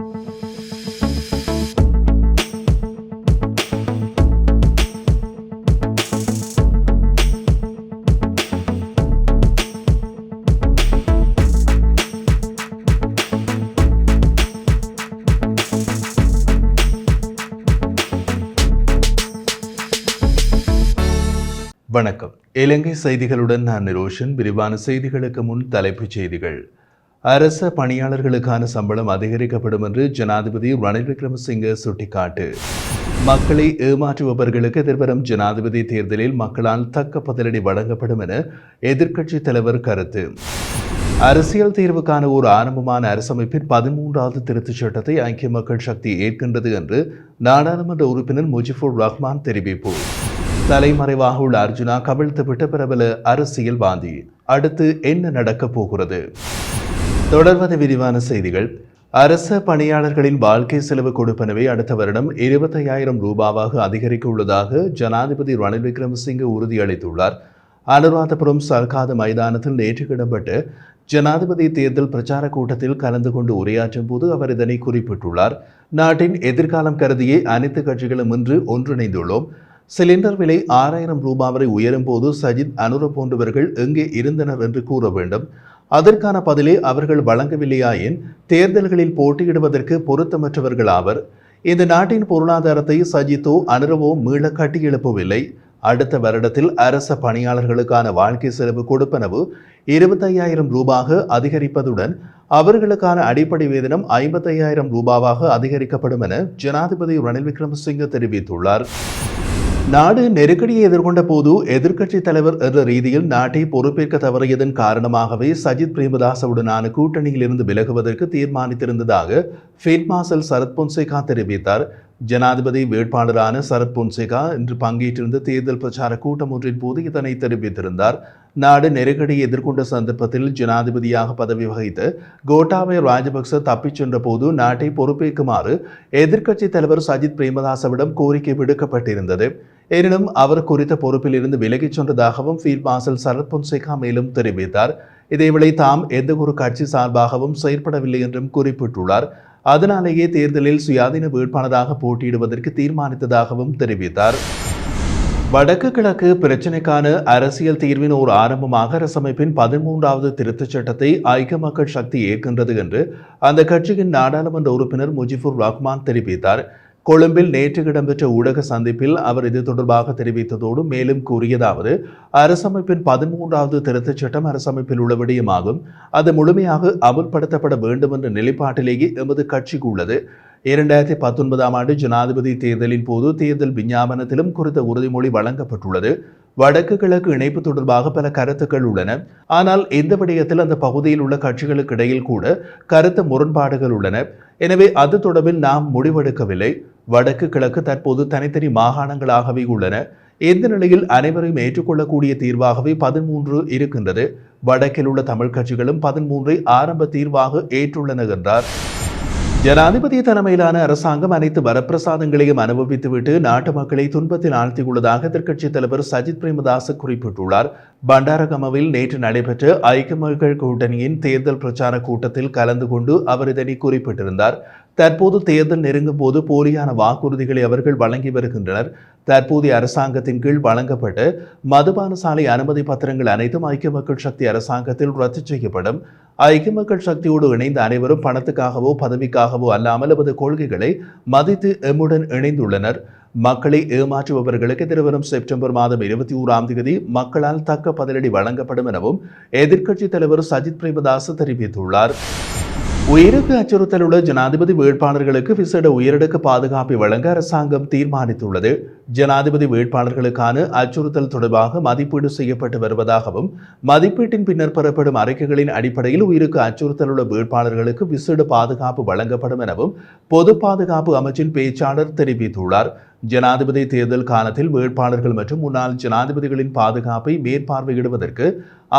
வணக்கம். இலங்கை செய்திகளுடன் நான் நிரோஷன். விரிவான செய்திகளுக்கு முன் தலைப்புச் செய்திகள். அரச பணியாளர்களுக்கான சம்பளம் அதிகரிக்கப்படும் என்று ஜனாதிபதி ரணில் விக்ரமசிங்கே சுட்டிக்காட்டு. மக்களை ஏமாற்றுபவர்களுக்கு எதிர்வரும் ஜனாதிபதி தேர்தலில் மக்களால் தக்க பதிலடி வழங்கப்படும் என எதிர்க்கட்சித் தலைவர் கருத்து. அரசியல் தீர்வுக்கான ஒரு ஆரம்பமான அரசமைப்பின் 13வது திருத்தச் சட்டத்தை ஐக்கிய மக்கள் சக்தி ஏற்கின்றது என்று நாடாளுமன்ற உறுப்பினர் முஜிபுர் ரஹ்மான் தெரிவிப்பு. தலைமறைவாக உள்ள அர்ஜுனா கவிழ்த்துவிட்ட பிரபல அரசியல்வாதி. அடுத்து என்ன நடக்கப் போகிறது? தொடர்வது விரிவான செய்திகள். அரச பணியாளர்களின் வாழ்க்கை செலவு கொடுப்பனவை அடுத்த வருடம் 25,000 ரூபாவாக அதிகரிக்க உள்ளதாக ஜனாதிபதி ரணில் விக்ரமசிங்கே உறுதியளித்துள்ளார். அனுராதபுரம் சர்காத மைதானத்தில் நேற்று இடம்பெற்ற ஜனாதிபதி தேர்தல் பிரச்சார கூட்டத்தில் கலந்து கொண்டு உரையாற்றும் போது அவர் இதனை குறிப்பிட்டுள்ளார். நாட்டின் எதிர்காலம் கருதியே அனைத்து கட்சிகளும் இன்று ஒன்றிணைந்துள்ளோம். சிலிண்டர் விலை 6,000 ரூபாய் வரை உயரும் போது சஜித் அனுர போன்றவர்கள் எங்கே இருந்தனர் என்று கூற வேண்டும். அதற்கான பதிலை அவர்கள் வழங்கவில்லையாயின் தேர்தல்களில் போட்டியிடுவதற்கு பொருத்தமற்றவர்கள் ஆவர். இந்த நாட்டின் பொருளாதாரத்தை சஜித்தோ அனுரவோ மீள கட்டியெழுப்பவில்லை. அடுத்த வருடத்தில் அரச பணியாளர்களுக்கான வாழ்க்கை செலவு கொடுப்பனவு 25,000 ரூபாயாக அதிகரிப்பதுடன் அவர்களுக்கான அடிப்படை வேதனம் 55,000 ரூபாவாக அதிகரிக்கப்படும் என ஜனாதிபதி ரணில் விக்ரமசிங்கே தெரிவித்துள்ளார். நாடு நெருக்கடியை எதிர்கொண்ட போது எதிர்க்கட்சித் தலைவர் என்ற ரீதியில் நாட்டை பொறுப்பேற்க தவறியதன் காரணமாகவே சஜித் பிரேமதாசவுடனான கூட்டணியில் இருந்து விலகுவதற்கு தீர்மானித்திருந்ததாக ஃபீல்ட் மார்ஷல் சரத் பொன்சேகா தெரிவித்தார். ஜனாதிபதி வேட்பாளரான சரத் பொன்சேகா இன்று பங்கேற்றிருந்த தேர்தல் பிரச்சார கூட்டம் ஒன்றின் போது இதனை தெரிவித்திருந்தார். நாடு நெருக்கடியை எதிர்கொண்ட சந்தர்ப்பத்தில் ஜனாதிபதியாக பதவி வகித்த கோட்டாபய ராஜபக்ச தப்பிச் சென்ற போது நாட்டை பொறுப்பேற்குமாறு எதிர்க்கட்சித் தலைவர் சஜித் பிரேமதாசவிடம் கோரிக்கை விடுக்கப்பட்டிருந்தது. எனினும் அவர் குறித்த பொறுப்பில் இருந்து விலகிச் சென்றதாகவும் ஃபீல்ட் மார்ஷல் சரத் பொன்சேகா மேலும் தெரிவித்தார். இதேவேளை தாம் எந்த ஒரு கட்சி சார்பாகவும் செயற்படவில்லை என்றும் குறிப்பிட்டுள்ளார். அதனாலேயே தேர்தலில் சுயாதீன வேட்பாளராக போட்டியிடுவதற்கு தீர்மானித்ததாகவும் தெரிவித்தார். வடக்கு கிழக்கு பிரச்சினைக்கான அரசியல் தீர்வின் ஒரு ஆரம்பமாக அரசமைப்பின் 13வது திருத்தச் சட்டத்தை ஐக்கிய மக்கள் சக்தி ஏற்கின்றது என்று அந்த கட்சியின் நாடாளுமன்ற உறுப்பினர் முஜிபுர் ரஹ்மான் தெரிவித்தார். கொழும்பில் நேற்று இடம்பெற்ற ஊடக சந்திப்பில் அவர் இது தொடர்பாக தெரிவித்ததோடு மேலும் கூறியதாவது, அரசமைப்பின் 13வது திருத்தச் சட்டம் அரசமைப்பில் உள்ள விடயமாகும். அது முழுமையாக அமுல்படுத்தப்பட வேண்டும் என்ற நிலைப்பாட்டிலேயே எமது கட்சிக்கு உள்ளது. 2019ஆம் ஆண்டு ஜனாதிபதி தேர்தலின் போது தேர்தல் விஞ்ஞாபனத்திலும் குறித்த உறுதிமொழி வழங்கப்பட்டுள்ளது. வடக்கு கிழக்கு இணைப்பு தொடர்பாக பல கருத்துக்கள் உள்ளன. ஆனால் இந்த விடயத்தில் அந்த பகுதியில் உள்ள கட்சிகளுக்கு இடையில் கூட கருத்து முரண்பாடுகள் உள்ளன. எனவே அது தொடர்பில் நாம் முடிவெடுக்கவில்லை. வடக்கு கிழக்கு தற்போது தனித்தனி மாகாணங்களாகவே உள்ளன. இந்த நிலையில் அனைவரையும் ஏற்றுக்கொள்ளக்கூடிய தீர்வாகவே 13 இருக்கின்றது. வடக்கில் உள்ள தமிழ் கட்சிகளும் 13ஐ ஆரம்ப தீர்வாக ஏற்றுள்ளன என்றார். ஜனாதிபதி தலைமையிலான அரசாங்கம் அனைத்து வரப்பிரசாதங்களையும் அனுபவித்துவிட்டு நாட்டு மக்களை துன்பத்தில் ஆழ்த்தியுள்ளதாக எதிர்க்கட்சித் தலைவர் சஜித் பிரேமதாச குறிப்பிட்டுள்ளார். பண்டாரகமவில் நேற்று நடைபெற்ற ஐக்கிய மக்கள் கூட்டணியின் தேர்தல் பிரச்சார கூட்டத்தில் கலந்து கொண்டு அவர் இதனை குறிப்பிட்டிருந்தார். தற்போது தேர்தல் நெருங்கும் போது போலியான வாக்குறுதிகளை அவர்கள் வழங்கி வருகின்றனர். தற்போதைய அரசாங்கத்தின் கீழ் வழங்கப்பட்ட மதுபான சாலை அனுமதி பத்திரங்கள் அனைத்தும் ஐக்கிய மக்கள் சக்தி அரசாங்கத்தில் ரத்து செய்யப்படும். ஐக்கிய மக்கள் சக்தியோடு இணைந்த அனைவரும் பணத்துக்காகவோ பதவிக்காகவோ அல்லாமல் நமது கொள்கைகளை மதித்து எம்முடன் இணைந்துள்ளனர். மக்களை ஏமாற்றுபவர்களுக்கு எதிர்வரும் செப்டம்பர் மாதம் 21ஆம் தேதி மக்களால் தக்க பதிலடி வழங்கப்படும் எனவும் எதிர்க்கட்சித் தலைவர் சஜித் பிரேமதாச தெரிவித்துள்ளார். உயிருக்கு அச்சுறுத்தல் உள்ள ஜனாதிபதி வேட்பாளர்களுக்கு விசேட உயரடுக்கு பாதுகாப்பை வழங்க அரசாங்கம் தீர்மானித்துள்ளது. ஜனாதிபதி வேட்பாளர்களுக்கான அச்சுறுத்தல் தொடர்பாக மதிப்பீடு செய்யப்பட்டு வருவதாகவும் மதிப்பீட்டின் பின்னர் பெறப்படும் அறிக்கைகளின் அடிப்படையில் உயிருக்கு அச்சுறுத்தல் உள்ள வேட்பாளர்களுக்கு விசேட பாதுகாப்பு வழங்கப்படும் எனவும் பொது பாதுகாப்பு அமைச்சின் பேச்சாளர் தெரிவித்துள்ளார். ஜனாதிபதி தேர்தல் காலத்தில் வேட்பாளர்கள் மற்றும் முன்னாள் ஜனாதிபதிகளின் பாதுகாப்பை மேற்பார்வையிடுவதற்கு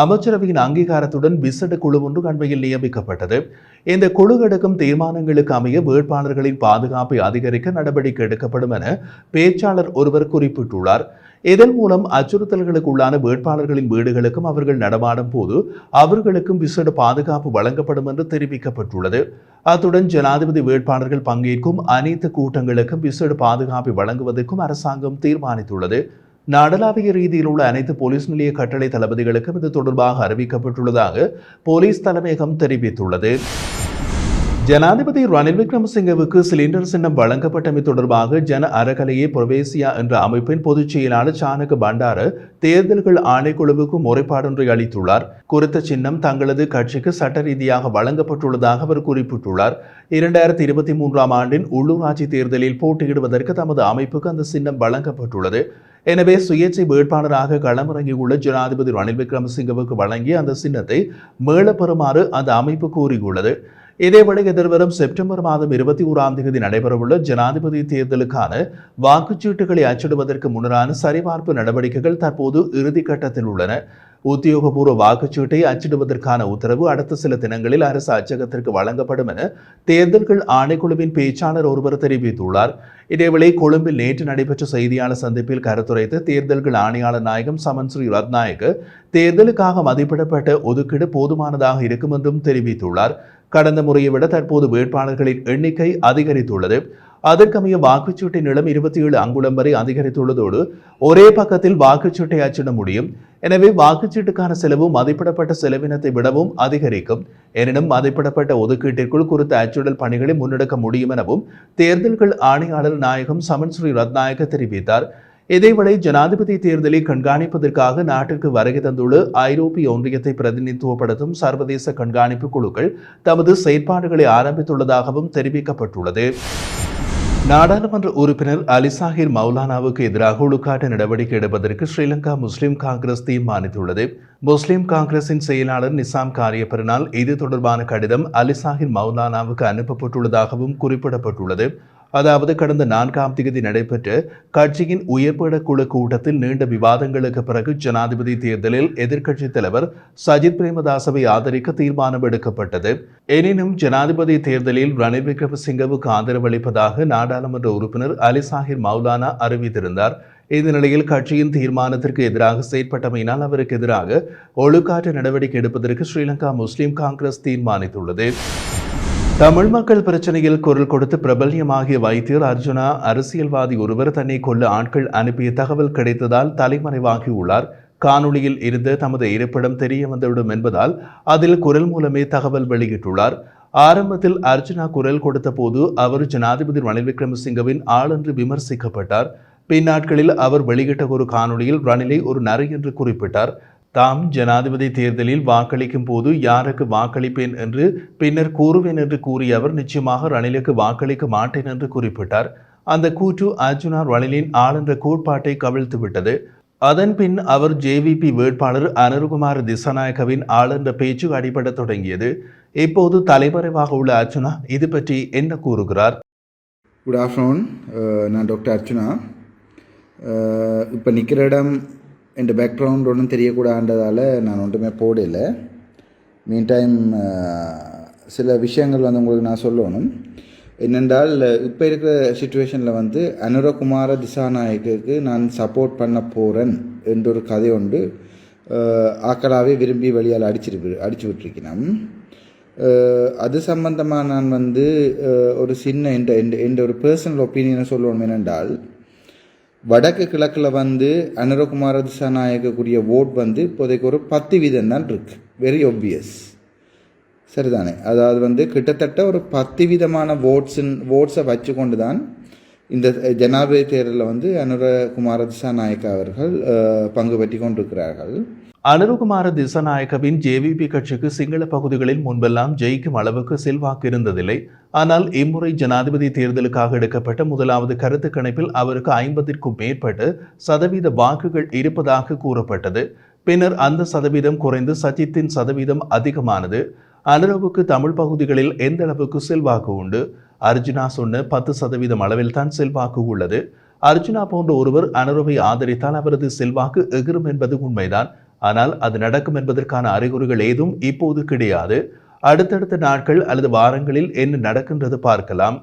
அமைச்சரவையின் அங்கீகாரத்துடன் விசேட குழு ஒன்று அண்மையில் நியமிக்கப்பட்டது. இந்த குழு எடுக்கும் தீர்மானங்களுக்கு அமைய வேட்பாளர்களின் பாதுகாப்பை அதிகரிக்க நடவடிக்கை எடுக்கப்படும் என பேச்சாளர் ஒருவர் குறிப்பிட்டுள்ளார். இதன் மூலம் அச்சுறுத்தல்களுக்கு உள்ளான வேட்பாளர்களின் வீடுகளுக்கும் அவர்கள் நடமாடும் போது அவர்களுக்கும் விசேட பாதுகாப்பு வழங்கப்படும் என்று தெரிவிக்கப்பட்டுள்ளது. அத்துடன் ஜனாதிபதி வேட்பாளர்கள் பங்கேற்கும் அனைத்து கூட்டங்களுக்கும் விசேட பாதுகாப்பை வழங்குவதற்கும் அரசாங்கம் தீர்மானித்துள்ளது. நாடளாவிய ரீதியில் உள்ள அனைத்து போலீஸ் நிலைய கட்டளை தளபதிகளுக்கும் இது தொடர்பாக அறிவிக்கப்பட்டுள்ளதாக போலீஸ் தலைமையகம் தெரிவித்துள்ளது. ஜனாதிபதி ரணில் விக்ரமசிங்கவுக்கு சிலிண்டர் சின்னம் வழங்கப்பட்டமை தொடர்பாக ஜன அறக்கலையே பிரவேசியா என்ற அமைப்பின் பொதுச் செயலாளர் சானக பண்டார தேர்தல்கள் ஆணைக்குழுவுக்கு முறைப்பாடொன்றை அளித்துள்ளார். குறித்த சின்னம் தங்களது கட்சிக்கு சட்ட ரீதியாக வழங்கப்பட்டுள்ளதாக அவர் குறிப்பிட்டுள்ளார். 2023ஆம் ஆண்டின் உள்ளூராட்சி தேர்தலில் போட்டியிடுவதற்கு தமது அமைப்புக்கு அந்த சின்னம் வழங்கப்பட்டுள்ளது. எனவே சுயேட்சை வேட்பாளராக களமிறங்கியுள்ள ஜனாதிபதி ரணில் விக்ரமசிங்கவுக்கு வழங்கிய அந்த சின்னத்தை மீளப்பெறுமாறு அந்த அமைப்பு கூறியுள்ளது. இதேவேளை எதிர்வரும் செப்டம்பர் மாதம் 21ஆம் தேதி நடைபெறவுள்ள ஜனாதிபதி தேர்தலுக்கான வாக்குச்சீட்டுகளை அச்சிடுவதற்கு முன்னரான சரிபார்ப்பு நடவடிக்கைகள் தற்போது இறுதிக்கட்டத்தில் உள்ளன. உத்தியோகபூர்வ வாக்குச்சீட்டை அச்சிடுவதற்கான உத்தரவு அடுத்த சில தினங்களில் அரசு அச்சகத்திற்கு வழங்கப்படும் என தேர்தல்கள் ஆணைக்குழுவின் பேச்சாளர் ஒருவர் தெரிவித்துள்ளார். இதேவேளை கொழும்பில் நேற்று நடைபெற்ற செய்தியாளர் சந்திப்பில் கருத்துரைத்த தேர்தல்கள் ஆணையாளர் நாயகம் சமன் ஸ்ரீ ரத்நாயக்க தேர்தலுக்காக மதிப்பிடப்பட்ட ஒதுக்கீடு போதுமானதாக இருக்கும் என்றும் தெரிவித்துள்ளார். கடந்த முறையை விட தற்போது வேட்பாளர்களின் எண்ணிக்கை அதிகரித்துள்ளது. அதற்கமைய வாக்குச்சீட்டின் நிலம் 27 அங்குலம் வரை அதிகரித்துள்ளதோடு ஒரே பக்கத்தில் வாக்குச்சீட்டை அச்சிட முடியும். எனவே வாக்குச்சீட்டுக்கான செலவு மதிப்பிடப்பட்ட செலவினத்தை விடவும் அதிகரிக்கும். எனினும் மதிப்பிடப்பட்ட ஒதுக்கீட்டிற்குள் குறித்த அச்சிடல் பணிகளை முன்னெடுக்க முடியும் எனவும் தேர்தல்கள் ஆணையாளர் நாயகம் சமன் ஸ்ரீ ரத்நாயக்க தெரிவித்தார். இதேவேளை ஜனாதிபதி தேர்தலை கண்காணிப்பதற்காக நாட்டிற்கு வருகை தந்துள்ள ஐரோப்பிய ஒன்றியத்தை பிரதிநிதித்துவப்படுத்தும் சர்வதேச கண்காணிப்பு குழுக்கள் தமது செயற்பாடுகளை ஆரம்பித்துள்ளதாகவும் தெரிவிக்கப்பட்டுள்ளது. நாடாளுமன்ற உறுப்பினர் அலிசாஹிர் மௌலானாவுக்கு எதிராக ஒழுக்காட்டு நடவடிக்கை எடுப்பதற்கு ஸ்ரீலங்கா முஸ்லிம் காங்கிரஸ் தீர்மானித்துள்ளது. முஸ்லிம் காங்கிரசின் செயலாளர் நிசாம் காரியப்பரனால் இது தொடர்பான கடிதம் அலிசாஹிர் மௌலானாவுக்கு அனுப்பப்பட்டுள்ளதாகவும் குறிப்பிடப்பட்டுள்ளது. அதாவது கடந்த 4ஆம் தேதி நடைபெற்ற கட்சியின் உயர்பட குழு கூட்டத்தில் நீண்ட விவாதங்களுக்கு பிறகு ஜனாதிபதி தேர்தலில் எதிர்க்கட்சித் தலைவர் சஜித் பிரேமதாசவை ஆதரிக்க தீர்மானம் எடுக்கப்பட்டது. எனினும் ஜனாதிபதி தேர்தலில் ரணில் விக்ரமசிங்கவுக்கு ஆதரவு அளிப்பதாக நாடாளுமன்ற உறுப்பினர் அலிசாஹிர் மௌலானா அறிவித்திருந்தார். இந்த நிலையில் கட்சியின் தீர்மானத்திற்கு எதிராக செயற்பட்டமையினால் அவருக்கு எதிராக ஒழுக்காற்று நடவடிக்கை எடுப்பதற்கு ஸ்ரீலங்கா முஸ்லிம் காங்கிரஸ் தீர்மானித்துள்ளது. தமிழ் மக்கள் பிரச்சனையில் குரல் கொடுத்து பிரபல்யமாகிய வைத்தியர் அர்ஜுனா அரசியல்வாதி ஒருவர் தன்னை கொல்ல ஆட்கள் அனுப்பிய தகவல் கிடைத்ததால் தலைமறைவாகியுள்ளார். காணொளியில் இருந்த தமது இருப்பிடம் தெரிய வந்துவிடும் என்பதால் அதில் குரல் மூலமே தகவல் வெளியிட்டுள்ளார். ஆரம்பத்தில் அர்ஜுனா குரல் கொடுத்த போது அவர் ஜனாதிபதி ரணில் விக்ரமசிங்கவின் ஆள் என்று விமர்சிக்கப்பட்டார். பின்னாட்களில் அவர் வெளியிட்ட ஒரு காணொளியில் ரணிலை ஒரு நரி என்று குறிப்பிட்டார். தாம் ஜனாதிபதி தேர்தலில் வாக்களிக்கும் போது யாருக்கு வாக்களிப்பேன் என்று பின்னர் கூறுவேன் என்று கூறிய அவர் நிச்சயமாக ரணிலுக்கு வாக்களிக்க மாட்டேன் என்று குறிப்பிட்டார். அந்த கூற்று அர்ஜுனா ரணிலின் ஆள் என்ற கோட்பாட்டை கவிழ்த்துவிட்டது. அதன் பின் அவர் ஜேவிபி வேட்பாளர் அனுருகுமார் திசாநாயக்கவின் ஆள் என்ற பேச்சு அடிபட தொடங்கியது. இப்போது தலைமறைவாக உள்ள அர்ஜுனா இது பற்றி என்ன கூறுகிறார்? குட் ஆஃப்டர்நூன், நான் டாக்டர் அர்ச்சுனா. இப்போ நிற்கிற இடம் என் பேக்ரவுண்ட் ஒன்றும் தெரியக்கூடாதுன்றதால் நான் ஒன்றுமே போடல. மீன் டைம் சில விஷயங்கள் உங்களுக்கு நான் சொல்லணும். என்னென்றால் இப்போ இருக்கிற சுச்சுவேஷனில் அனுரகுமார திசாநாயக்கு நான் சப்போர்ட் பண்ண போகிறேன் என்ற ஒரு கதை ஒன்று ஆக்களாகவே விரும்பி வழியால் அடிச்சு விட்டுருக்கிறேன். அது சம்பந்தமாக நான் ஒரு சின்ன என்ற ஒரு பர்சனல் ஒப்பீனியனை சொல்லணும். என்னென்றால் வடக்கு கிழக்கில் அனுரகுமார திசாநாயக்கக்கூடிய ஓட் இப்போதைக்கு ஒரு 10% தான் இருக்கு. வெரி ஒப்வியஸ், சரிதானே? அதாவது கிட்டத்தட்ட ஒரு 10% ஓட்ஸை வச்சு கொண்டு தான் இந்த ஜனாதிபதி தேர்தலில் அனுரகுமார திசாநாயக்க அவர்கள் பங்கு பற்றி கொண்டிருக்கிறார்கள். அனுருகுமார திசாநாயக்கவின் ஜேவிபி கட்சிக்கு சிங்கள பகுதிகளில் முன்பெல்லாம் ஜெயிக்கும் அளவுக்கு செல்வாக்கு இருந்ததில்லை. ஆனால் இம்முறை ஜனாதிபதி தேர்தலுக்காக எடுக்கப்பட்ட முதலாவது கருத்து கணிப்பில் அவருக்கு 50க்கும் மேற்பட்ட வாக்குகள் இருப்பதாக கூறப்பட்டது. பின்னர் அந்த சதவீதம் குறைந்து சஜித்தின் சதவீதம் அதிகமானது. அனுரவுக்கு தமிழ் பகுதிகளில் எந்த அளவுக்கு செல்வாக்கு உண்டு? அர்ஜுனா சொன்ன 10% அளவில் தான் செல்வாக்கு உள்ளது. அர்ஜுனா போன்ற ஒருவர் அனுரவை ஆதரித்தால் அவரது செல்வாக்கு எகிரும் என்பது உண்மைதான். ஆனால் அது நடக்கும் என்பதற்கான அறிகுறிகள் ஏதும் இப்போது கிடையாது. அடுத்தடுத்த நாட்கள் அல்லது வாரங்களில் என்ன நடக்கின்றது பார்க்கலாம்.